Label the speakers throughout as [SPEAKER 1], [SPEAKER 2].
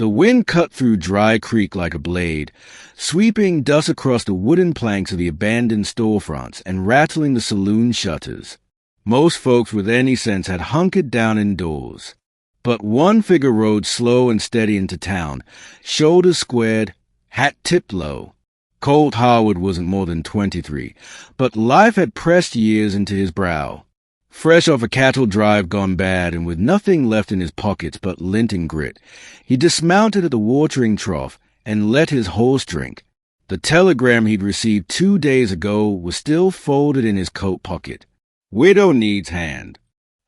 [SPEAKER 1] The wind cut through Dry Creek like a blade, sweeping dust across the wooden planks of the abandoned storefronts and rattling the saloon shutters. Most folks with any sense had hunkered down indoors. But one figure rode slow and steady into town, shoulders squared, hat tipped low. Colt Harwood wasn't more than 23, but life had pressed years into his brow. Fresh off a cattle drive gone bad and with nothing left in his pockets but lint and grit, he dismounted at the watering trough and let his horse drink. The telegram he'd received 2 days ago was still folded in his coat pocket. Widow needs hand.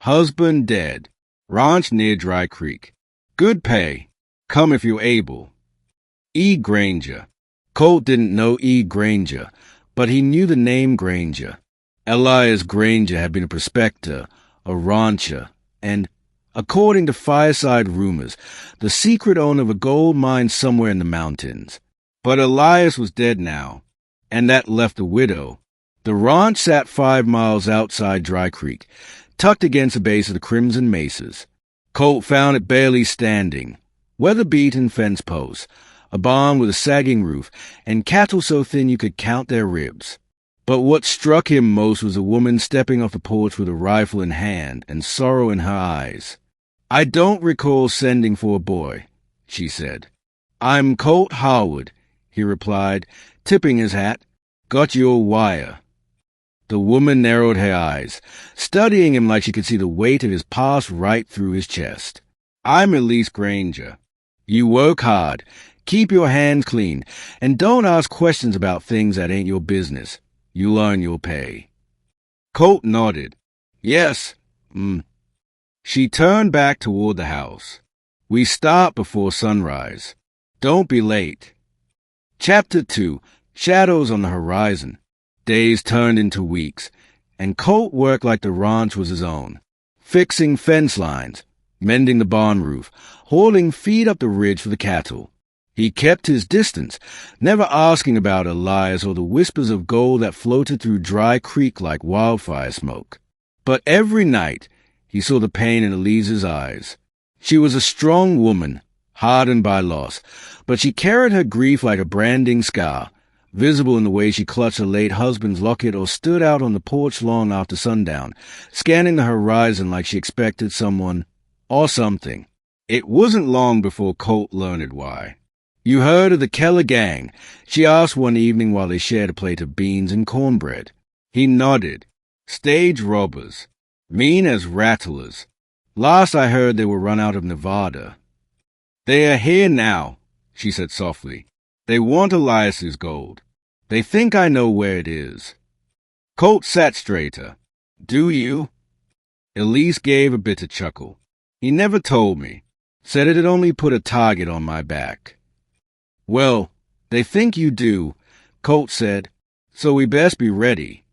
[SPEAKER 1] Husband dead. Ranch near Dry Creek. Good pay. Come if you're able. E. Granger. Colt didn't know E. Granger, but he knew the name Granger. Elise Granger had been a prospector, a rancher, and, according to fireside rumors, the secret owner of a gold mine somewhere in the mountains. But Elias was dead now, and that left a widow. The ranch sat 5 miles outside Dry Creek, tucked against the base of the Crimson Mesas. Colt found it barely standing, weather-beaten fence posts, a barn with a sagging roof, and cattle so thin you could count their ribs. But what struck him most was a woman stepping off the porch with a rifle in hand and sorrow in her eyes. "I don't recall sending for a boy," she said. "I'm Colt Harwood," he replied, tipping his hat. "Got your wire." The woman narrowed her eyes, studying him like she could see the weight of his past right through his chest. "I'm Elise Granger. You work hard, keep your hands clean, and don't ask questions about things that ain't your business. You'll earn your pay." Colt nodded. "Yes, She turned back toward the house. "We start before sunrise. Don't be late." Chapter 2, Shadows on the Horizon. Days turned into weeks, and Colt worked like the ranch was his own, fixing fence lines, mending the barn roof, hauling feed up the ridge for the cattle. He kept his distance, never asking about Elias or the whispers of gold that floated through Dry Creek like wildfire smoke. But every night he saw the pain in Elise's eyes. She was a strong woman, hardened by loss, but she carried her grief like a branding scar, visible in the way she clutched her late husband's locket or stood out on the porch long after sundown, scanning the horizon like she expected someone or something. It wasn't long before Colt learned why. "You heard of the Keller gang?" she asked one evening while they shared a plate of beans and cornbread. He nodded. "Stage robbers. Mean as rattlers. Last I heard they were run out of Nevada." "They are here now," she said softly. "They want Elias's gold. They think I know where it is." Colt sat straighter. "Do you?" Elise gave a bitter chuckle. "He never told me. Said it had only put a target on my back." "Well, they think you do," Colt said, "so we best be ready."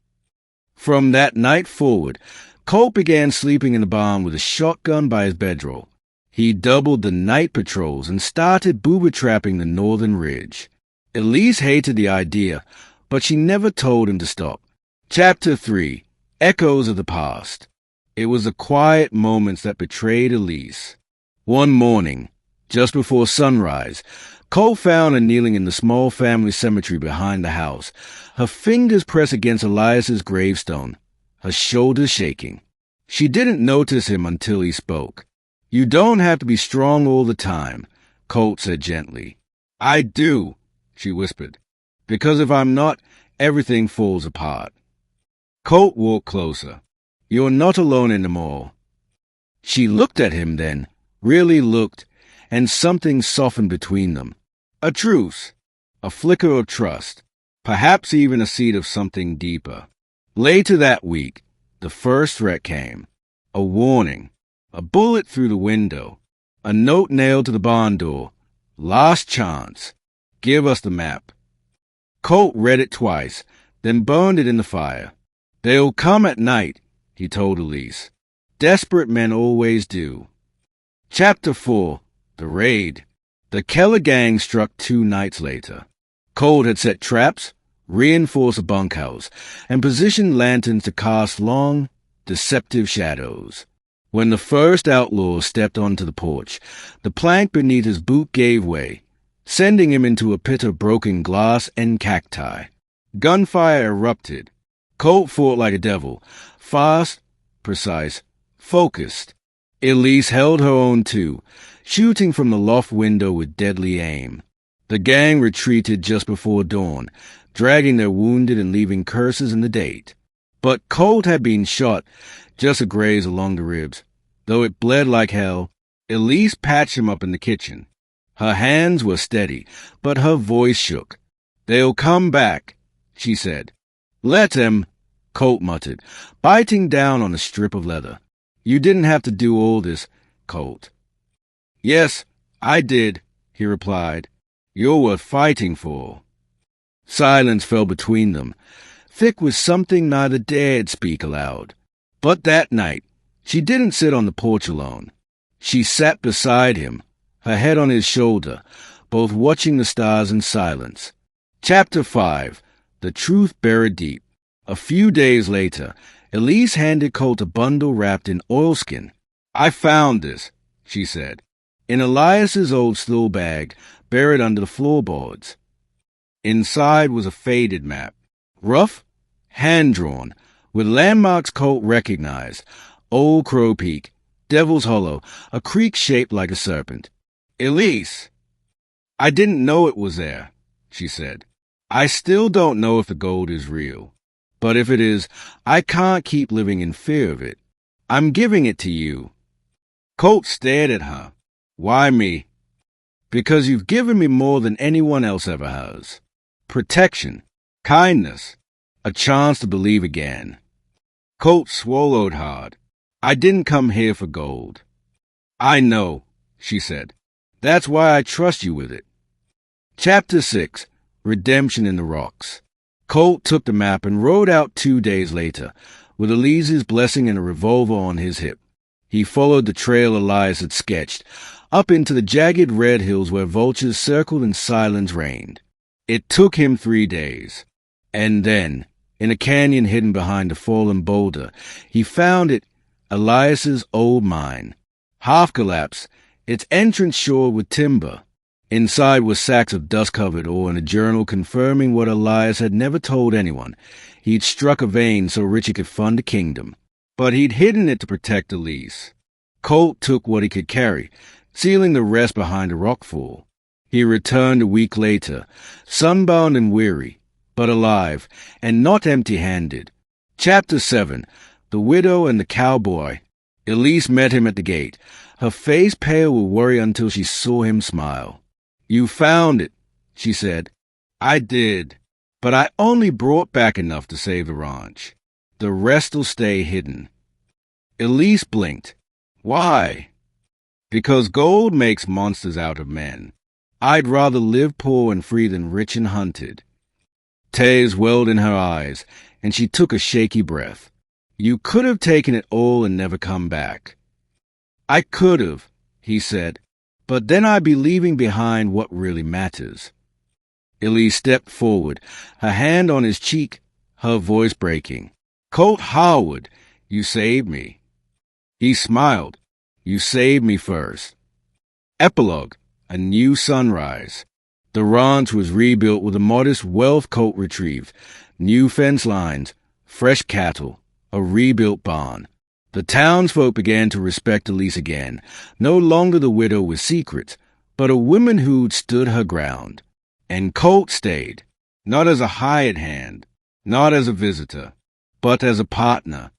[SPEAKER 1] From that night forward, Colt began sleeping in the barn with a shotgun by his bedroll. He doubled the night patrols and started booby trapping the northern ridge. Elise hated the idea, but she never told him to stop. Chapter 3, Echoes of the Past. It was the quiet moments that betrayed Elise. One morning, just before sunrise, Colt found her kneeling in the small family cemetery behind the house, her fingers pressed against Elias's gravestone, her shoulders shaking. She didn't notice him until he spoke. "You don't have to be strong all the time," Colt said gently. "I do," she whispered, "because if I'm not, everything falls apart." Colt walked closer. "You're not alone anymore." She looked at him then, really looked, and something softened between them. A truce, a flicker of trust, perhaps even a seed of something deeper. Later that week, the first threat came. A warning, a bullet through the window, a note nailed to the barn door. "Last chance. Give us the map." Colt read it twice, then burned it in the fire. "They'll come at night," he told Elise. "Desperate men always do." Chapter 4, The Raid. The Keller gang struck 2 nights later. Colt had set traps, reinforced a bunkhouse, and positioned lanterns to cast long, deceptive shadows. When the first outlaw stepped onto the porch, the plank beneath his boot gave way, sending him into a pit of broken glass and cacti. Gunfire erupted. Colt fought like a devil, fast, precise, focused. Elise held her own too, shooting from the loft window with deadly aim. The gang retreated just before dawn, dragging their wounded and leaving curses in the date. But Colt had been shot, just a graze along the ribs. Though it bled like hell, Elise patched him up in the kitchen. Her hands were steady, but her voice shook. "They'll come back," she said. "Let them," Colt muttered, biting down on a strip of leather. "You didn't have to do all this, Colt." "Yes, I did," he replied. "You're worth fighting for." Silence fell between them, thick with something neither dared speak aloud. But that night, she didn't sit on the porch alone. She sat beside him, her head on his shoulder, both watching the stars in silence. Chapter 5. The Truth Buried Deep. A few days later, Elise handed Colt a bundle wrapped in oilskin. "I found this," she said, in Elias's old stool bag, buried under the floorboards. Inside was a faded map, rough, hand-drawn, with landmarks Colt recognized: Old Crow Peak, Devil's Hollow, a creek shaped like a serpent. "Elise!" "I didn't know it was there," she said. "I still don't know if the gold is real. But if it is, I can't keep living in fear of it. I'm giving it to you." Colt stared at her. "Why me?" "Because you've given me more than anyone else ever has. Protection, kindness, a chance to believe again." Colt swallowed hard. "I didn't come here for gold." "I know," she said. "That's why I trust you with it." Chapter 6. Redemption in the Rocks. Colt took the map and rode out 2 days later, with Elise's blessing and a revolver on his hip. He followed the trail Elias had sketched, up into the jagged red hills where vultures circled and silence reigned. It took him 3 days. And then, in a canyon hidden behind a fallen boulder, he found it, Elias's old mine. Half collapsed, its entrance shored with timber. Inside were sacks of dust-covered ore and a journal confirming what Elias had never told anyone. He'd struck a vein so rich he could fund a kingdom. But he'd hidden it to protect Elise. Colt took what he could carry, sealing the rest behind a rockfall. He returned a week later, sunbound and weary, but alive, and not empty-handed. Chapter 7. The Widow and the Cowboy. Elise met him at the gate, her face pale with worry until she saw him smile. "You found it," she said. "I did, but I only brought back enough to save the ranch. The rest'll stay hidden." Elise blinked. "Why?" "Because gold makes monsters out of men. I'd rather live poor and free than rich and hunted." Tears welled in her eyes, and she took a shaky breath. "You could have taken it all and never come back." "I could have," he said, "but then I'd be leaving behind what really matters." Elise stepped forward, her hand on his cheek, her voice breaking. "Colt Harwood, you saved me." He smiled. "You saved me first." Epilogue. A new sunrise. The ranch was rebuilt with the modest wealth Colt retrieved. New fence lines, fresh cattle, a rebuilt barn. The townsfolk began to respect Elise again, no longer the widow with secrets, but a woman who'd stood her ground. And Colt stayed, not as a hired hand, not as a visitor, but as a partner.